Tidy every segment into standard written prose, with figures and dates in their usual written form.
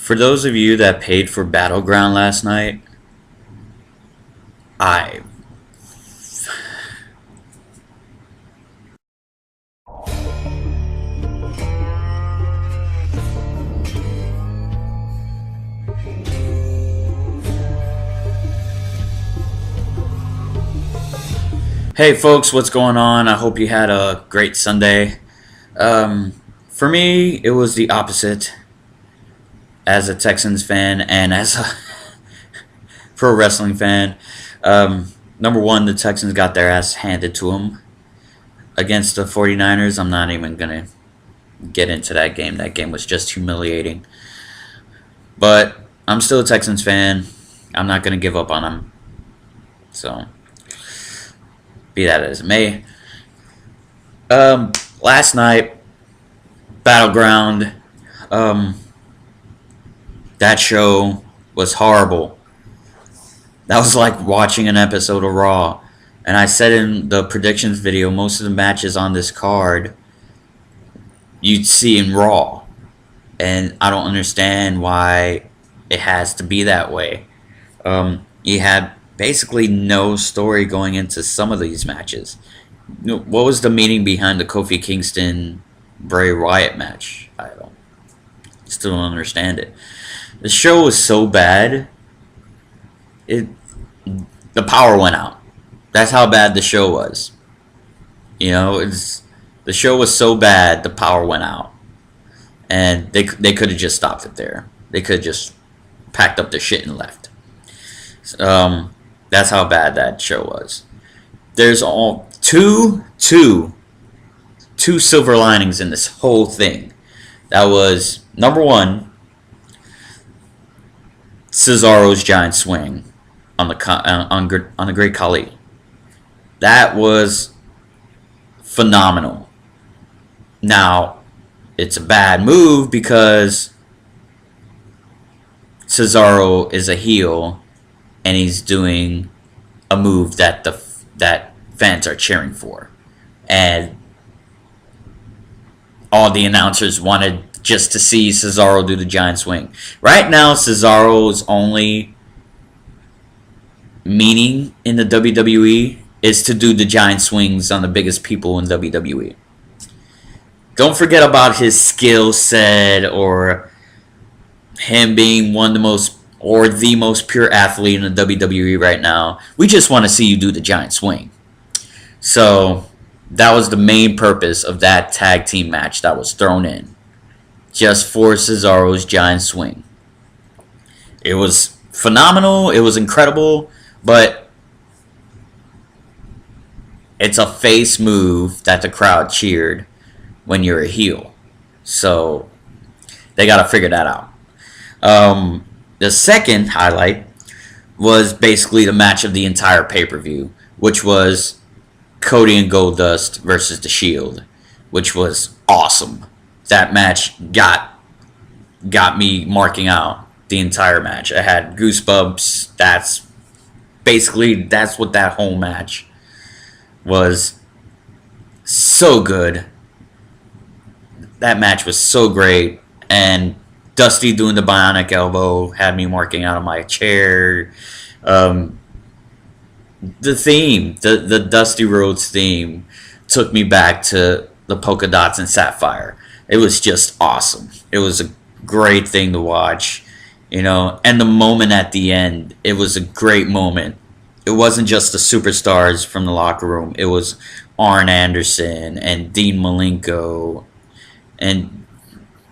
For those of you that paid for Battleground last night, I Hey folks, what's going on? I hope you had a great Sunday. For me, it was the opposite. As a Texans fan and as a pro wrestling fan, number one, the Texans got their ass handed to them against the 49ers. I'm not even going to get into that game. That game was just humiliating. But I'm still a Texans fan. I'm not going to give up on them. So, be that as it may. Last night, Battleground, that show was horrible. That was like watching an episode of Raw. And I said in the predictions video, most of the matches on this card you'd see in Raw. And I don't understand why it has to be that way. You had basically no story going into some of these matches. What was the meaning behind the Kofi Kingston Bray Wyatt match? I still don't understand it. The show was so bad, the power went out. That's how bad the show was. The show was so bad, the power went out, and they could have just stopped it there. They could have just packed up their shit and left. That's how bad that show was. There's all two silver linings in this whole thing. That was number one, Cesaro's giant swing on the Great Khali. That was phenomenal. Now, it's a bad move because Cesaro is a heel and he's doing a move that fans are cheering for, and all the announcers wanted just to see Cesaro do the giant swing. Right now, Cesaro's only meaning in the WWE is to do the giant swings on the biggest people in WWE. Don't forget about his skill set or him being one of the most or the most pure athlete in the WWE right now. We just want to see you do the giant swing. So that was the main purpose of that tag team match that was thrown in, just for Cesaro's giant swing. It was phenomenal. It was incredible, but it's a face move that the crowd cheered when you're a heel. So they got to figure that out. The second highlight was basically the match of the entire pay-per-view, which was Cody and Goldust versus The Shield, which was awesome. That match got me marking out the entire match. I had goosebumps. That's what that whole match was. So good. That match was so great, and Dusty doing the bionic elbow had me marking out of my chair. The theme, the Dusty Rhodes theme, took me back to the polka dots and sapphire. It was just awesome. It was a great thing to watch, and the moment at the end, it was a great moment. It wasn't just the superstars from the locker room. It was Arn Anderson and Dean Malenko and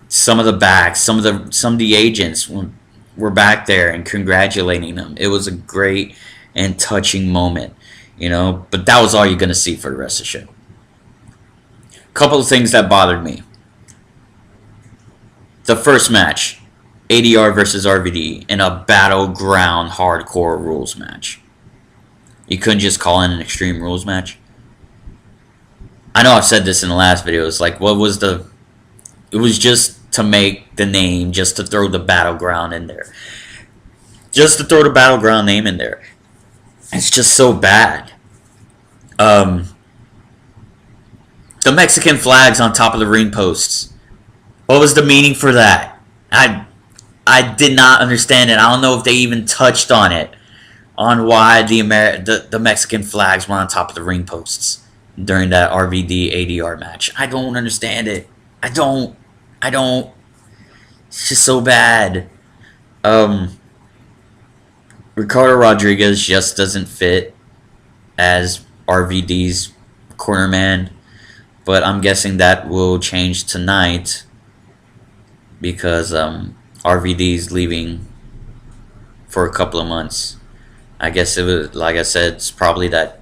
some of the agents were back there and congratulating them. It was a great and touching moment, but that was all you're going to see for the rest of the show. Couple of things that bothered me. The first match, ADR versus RVD in a Battleground hardcore rules match. You couldn't just call in an Extreme Rules match? I know I've said this in the last video. It's like, it was just to make the name, just to throw the Battleground in there. Just to throw the Battleground name in there. It's just so bad. The Mexican flags on top of the ring posts. What was the meaning for that? I did not understand it. I don't know if they even touched on it, on why the Mexican flags were on top of the ring posts during that RVD ADR match. I don't understand it. I don't. I don't. It's just so bad. Um, Ricardo Rodriguez just doesn't fit as RVD's corner man, but I'm guessing that will change tonight because RVD's leaving for a couple of months. I guess it was, like I said, it's probably that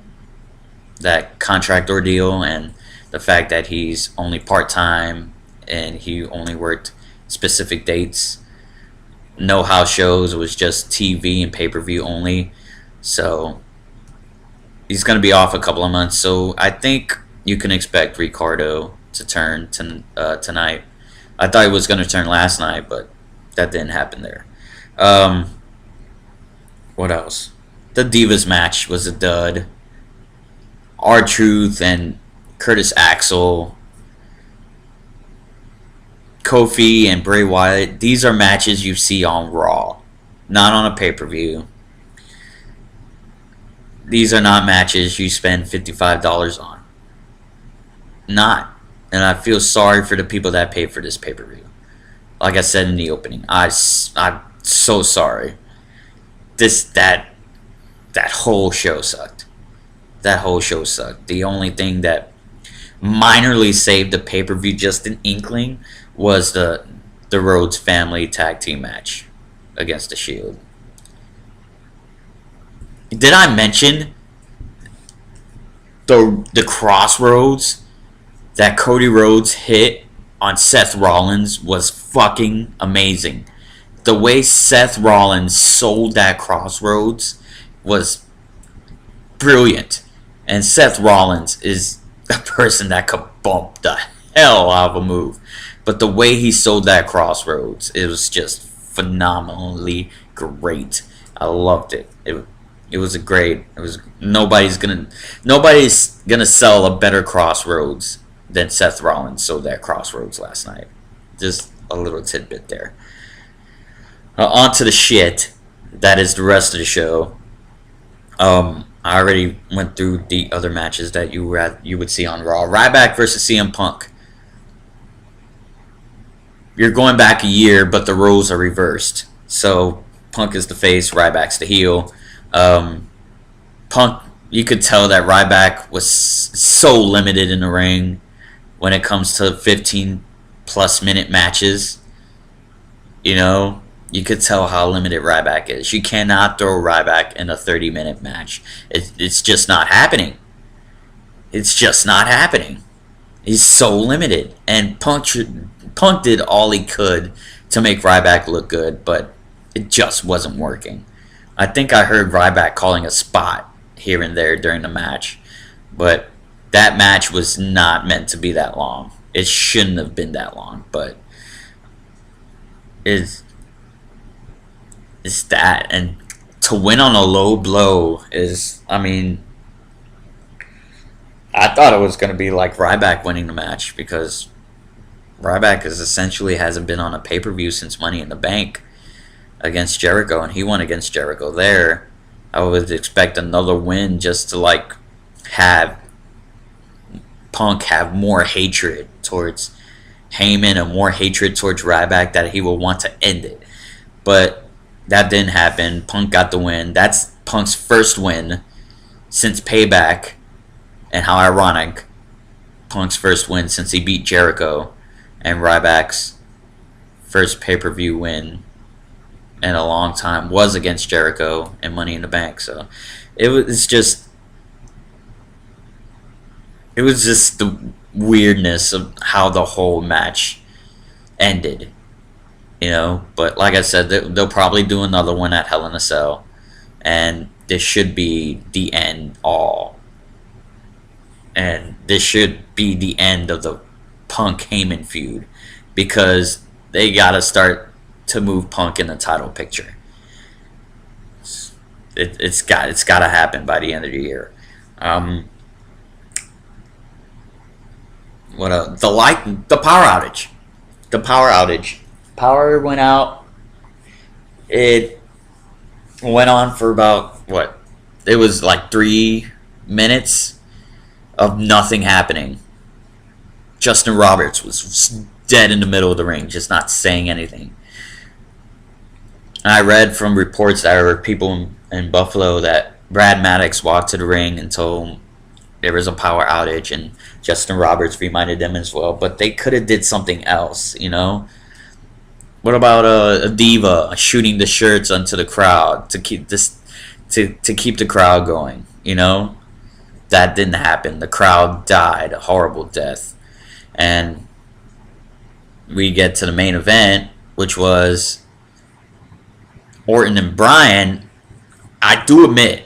contract ordeal and the fact that he's only part time and he only worked specific dates. No house shows. It was just TV and pay per view only. So he's going to be off a couple of months. So I think you can expect Ricardo to turn tonight. I thought he was going to turn last night, but that didn't happen there. Um, what else? The Divas match was a dud. R-Truth and Curtis Axel, Kofi and Bray Wyatt. These are matches you see on Raw, not on a pay-per-view. These are not matches you spend $55 on. Not. And I feel sorry for the people that pay for this pay-per-view. Like I said in the opening, I'm so sorry. That whole show sucked. That whole show sucked. The only thing that minorly saved the pay-per-view, just an inkling, was the Rhodes family tag team match against the Shield. Did I mention the crossroads that Cody Rhodes hit on Seth Rollins was fucking amazing. The way Seth Rollins sold that crossroads was brilliant. And Seth Rollins is a person that could bump the hell out of a move. But the way he sold that crossroads, it was just phenomenally great. I loved it. It was a great. It was nobody's gonna sell a better crossroads than Seth Rollins sold that crossroads last night. Just a little tidbit there. On to the shit that is the rest of the show. I already went through the other matches that you would see on Raw. Ryback versus CM Punk. You're going back a year, but the roles are reversed. So Punk is the face, Ryback's the heel. Punk, you could tell that Ryback was so limited in the ring when it comes to 15 plus minute matches. You know, you could tell how limited Ryback is. You cannot throw Ryback in a 30-minute match. It's just not happening. It's just not happening. He's so limited. And Punk did all he could to make Ryback look good, but it just wasn't working. I think I heard Ryback calling a spot here and there during the match, but that match was not meant to be that long. It shouldn't have been that long, but it's that. And to win on a low blow is, I mean, I thought it was going to be like Ryback winning the match, because Ryback essentially hasn't been on a pay-per-view since Money in the Bank against Jericho, and he won against Jericho there. I would expect another win just to like have Punk have more hatred towards Heyman and more hatred towards Ryback, that he will want to end it. But that didn't happen. Punk got the win. That's Punk's first win since Payback, and how ironic. Punk's first win since he beat Jericho, and Ryback's first pay-per-view win in a long time was against Jericho and Money in the Bank. So it was just the weirdness of how the whole match ended, you know. But like I said, they'll probably do another one at Hell in a Cell, and this should be the end all. And this should be the end of the Punk Heyman feud, because they gotta start to move Punk in the title picture. It's got to happen by the end of the year. What else? The power outage. Power went out It went on for about what? It was like 3 minutes of nothing happening. Justin Roberts was dead in the middle of the ring, just not saying anything. And I read from reports that there were people in Buffalo that Brad Maddox walked to the ring and told him there was a power outage, and Justin Roberts reminded them as well. But they could have did something else, you know. What about a diva shooting the shirts onto the crowd to keep this to keep the crowd going? You know, that didn't happen. The crowd died a horrible death, and we get to the main event, which was Orton and Bryan. I do admit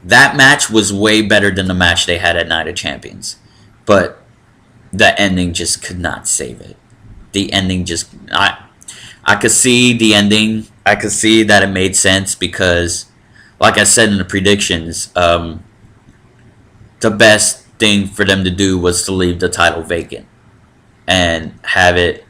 that match was way better than the match they had at Night of Champions, but the ending just could not save it. The ending just I could see the ending. I could see that it made sense because, like I said in the predictions, the best thing for them to do was to leave the title vacant and have it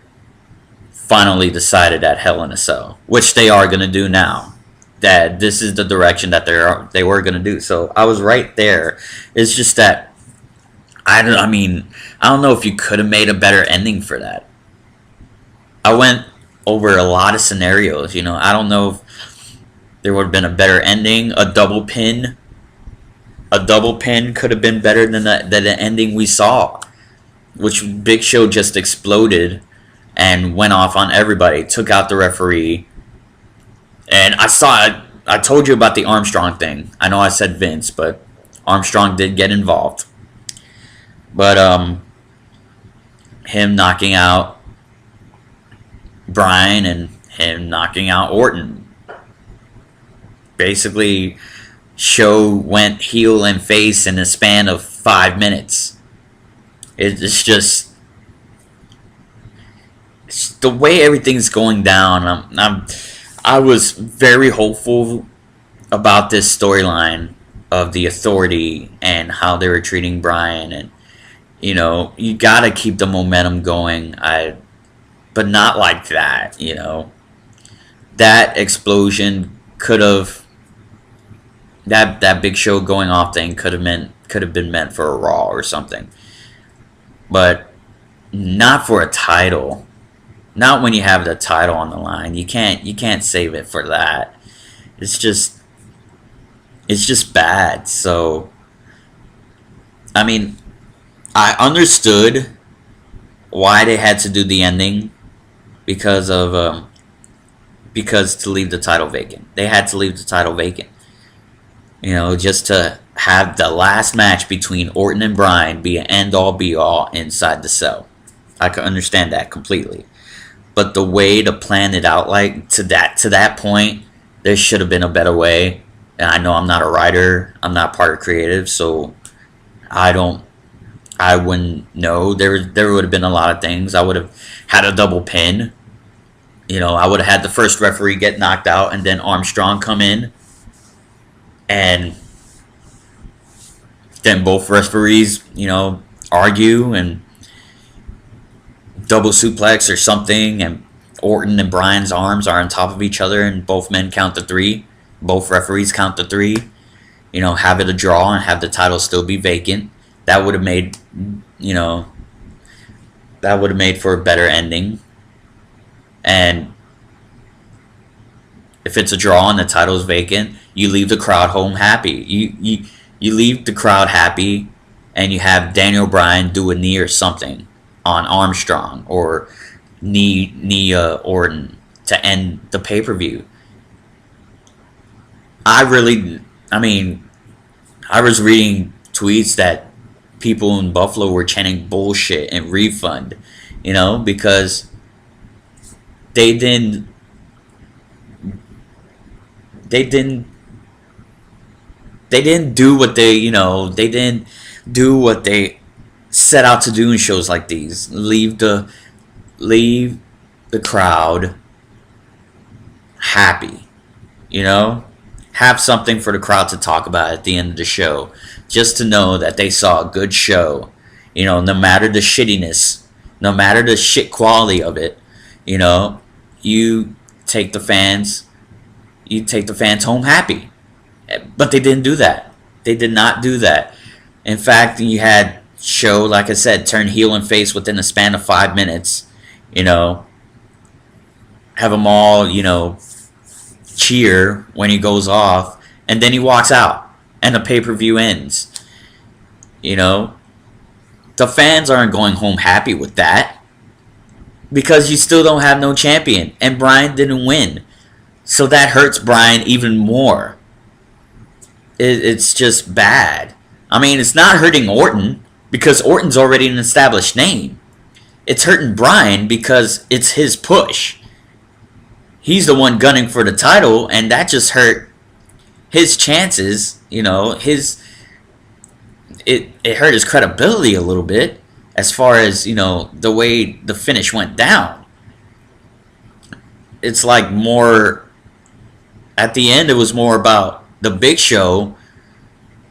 finally decided at Hell in a Cell, which they are going to do now. That this is the direction that they were going to do. So I was right there. It's just that I don't know if you could have made a better ending for that. I went over a lot of scenarios, you know. I don't know if there would have been a better ending. A double pin could have been better than the ending we saw, which Big Show just exploded and went off on everybody, took out the referee. And I told you about the Armstrong thing. I know I said Vince, but Armstrong did get involved. But him knocking out Bryan and him knocking out Orton. Basically, Show went heel and face in a span of 5 minutes. It's just the way everything's going down. I was very hopeful about this storyline of the Authority and how they were treating Bryan, and you know, you gotta keep the momentum going. But not like that, you know. That explosion could have that Big Show going off thing could have been meant for a Raw or something. But not for a title. Not when you have the title on the line. You can't save it for that. It's just bad. So I mean, I understood why they had to do the ending because to leave the title vacant. They had to leave the title vacant. You know, just to have the last match between Orton and Bryan be an end-all be-all inside the cell. I can understand that completely. But the way to plan it out, like to that point, there should have been a better way. And I know I'm not a writer, I'm not part of creative, so I wouldn't know. There would have been a lot of things. I would have had a double pin. You know, I would have had the first referee get knocked out and then Armstrong come in. And then both referees, you know, argue and double suplex or something, and Orton and Bryan's arms are on top of each other and both men count to 3. Both referees count to 3. You know, have it a draw and have the title still be vacant. That would have made, you know, that would have made for a better ending. And if it's a draw and the title is vacant, you leave the crowd home happy. You leave the crowd happy, and you have Daniel Bryan do a knee or something on Armstrong or knee Orton to end the pay-per-view. I was reading tweets that people in Buffalo were chanting bullshit and refund, you know, because they didn't do what they didn't do what they set out to do in shows like these. Leave the crowd happy, you know? Have something for the crowd to talk about at the end of the show. Just to know that they saw a good show. You know, no matter the shittiness, no matter the shit quality of it, you know, you take the fans You take the fans home happy. But they didn't do that. They did not do that. In fact, you had Show, like I said, turn heel and face within the span of 5 minutes. You know, have them all, cheer when he goes off, and then he walks out, and the pay per view ends. You know, the fans aren't going home happy with that because you still don't have no champion, and Bryan didn't win, so that hurts Bryan even more. It's just bad. I mean, it's not hurting Orton because Orton's already an established name. It's hurting Bryan because it's his push. He's the one gunning for the title, and that just hurt his chances. It hurt his credibility a little bit as far as the way the finish went down. It's like more at the end. It was more about the Big Show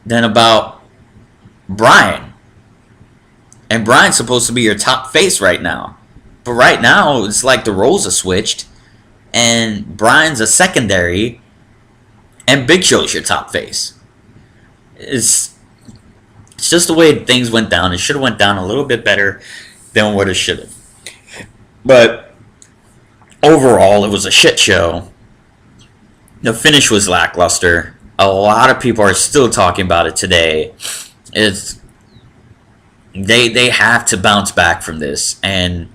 than about Bryan. And Bryan's supposed to be your top face right now. But right now, it's like the roles are switched. And Bryan's a secondary. And Big Show's your top face. It's just the way things went down. It should have went down a little bit better than what it should have. But overall, it was a shit show. The finish was lackluster. A lot of people are still talking about it today. They have to bounce back from this, and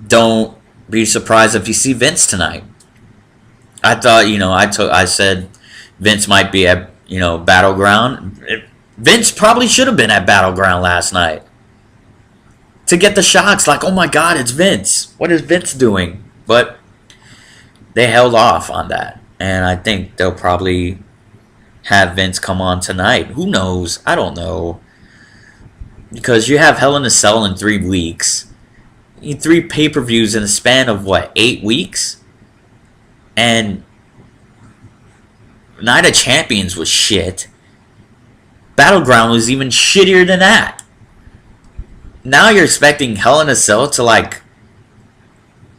don't be surprised if you see Vince tonight. I thought, I said Vince might be at, Battleground. Vince probably should have been at Battleground last night to get the shots. Like, oh my God, it's Vince. What is Vince doing? But they held off on that, and I think they'll probably have Vince come on tonight. Who knows? I don't know. Because you have Hell in a Cell in 3 weeks. You 3 pay-per-views in a span of, 8 weeks? And Night of Champions was shit. Battleground was even shittier than that. Now you're expecting Hell in a Cell to,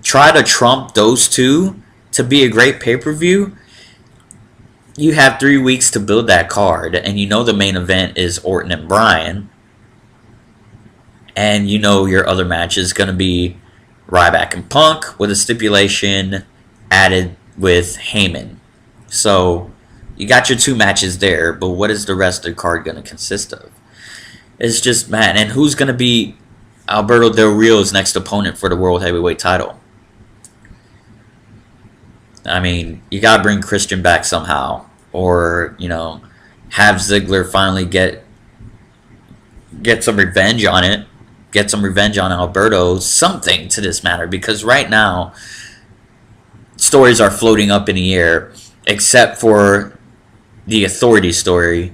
try to trump those two to be a great pay-per-view? You have 3 weeks to build that card, and the main event is Orton and Bryan. And your other match is going to be Ryback and Punk with a stipulation added with Heyman. So you got your 2 matches there, but what is the rest of the card going to consist of? It's just, man, and who's going to be Alberto Del Rio's next opponent for the World Heavyweight title? I mean, you got to bring Christian back somehow. Or, have Ziggler finally get some revenge on it. Get some revenge on Alberto. Something to this matter. Because right now, stories are floating up in the air. Except for the Authority story.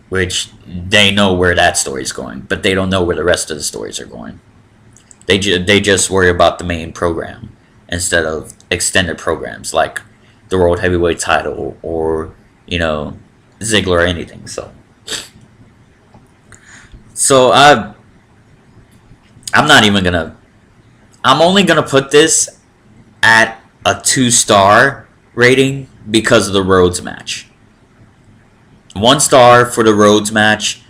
Which they know where that story's going. But they don't know where the rest of the stories are going. They just worry about the main program. Instead of extended programs like the World Heavyweight title or, Ziggler or anything. So I'm not even gonna. I'm only gonna put this at a 2-star rating because of the Rhodes match. 1 star for the Rhodes match.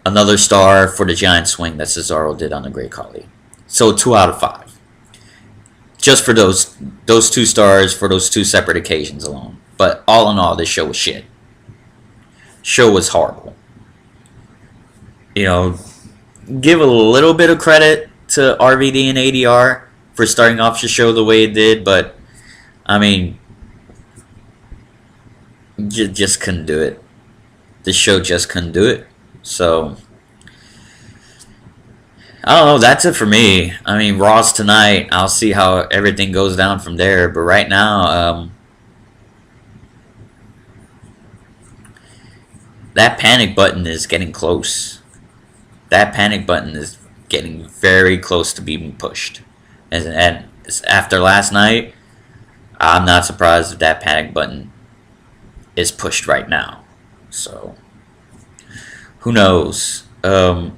Another star for the giant swing that Cesaro did on the Great Khali. So 2 out of 5. Just for those 2 stars for those 2 separate occasions alone. But all in all, this show was shit. Show was horrible. Give a little bit of credit to RVD and ADR for starting off the show the way it did, but I mean, just couldn't do it. This show just couldn't do it. So I don't know. That's it for me. I mean, Raw's tonight. I'll see how everything goes down from there. But right now, that panic button is getting close. That panic button is getting very close to being pushed. And after last night, I'm not surprised if that panic button is pushed right now. So, who knows? I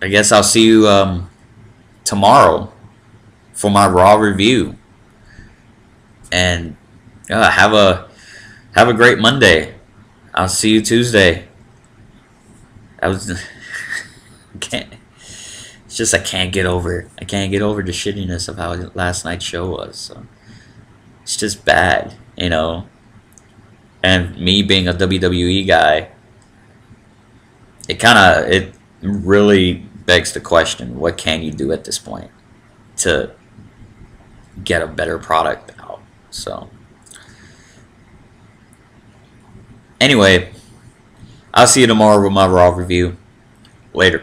guess I'll see you tomorrow for my Raw review. And have a great Monday. I'll see you Tuesday. I was can't. It's just I can't get over. I can't get over the shittiness of how last night's show was. So it's just bad, you know. And me being a WWE guy, it really begs the question: what can you do at this point to get a better product out? So anyway, I'll see you tomorrow with my Raw review. Later.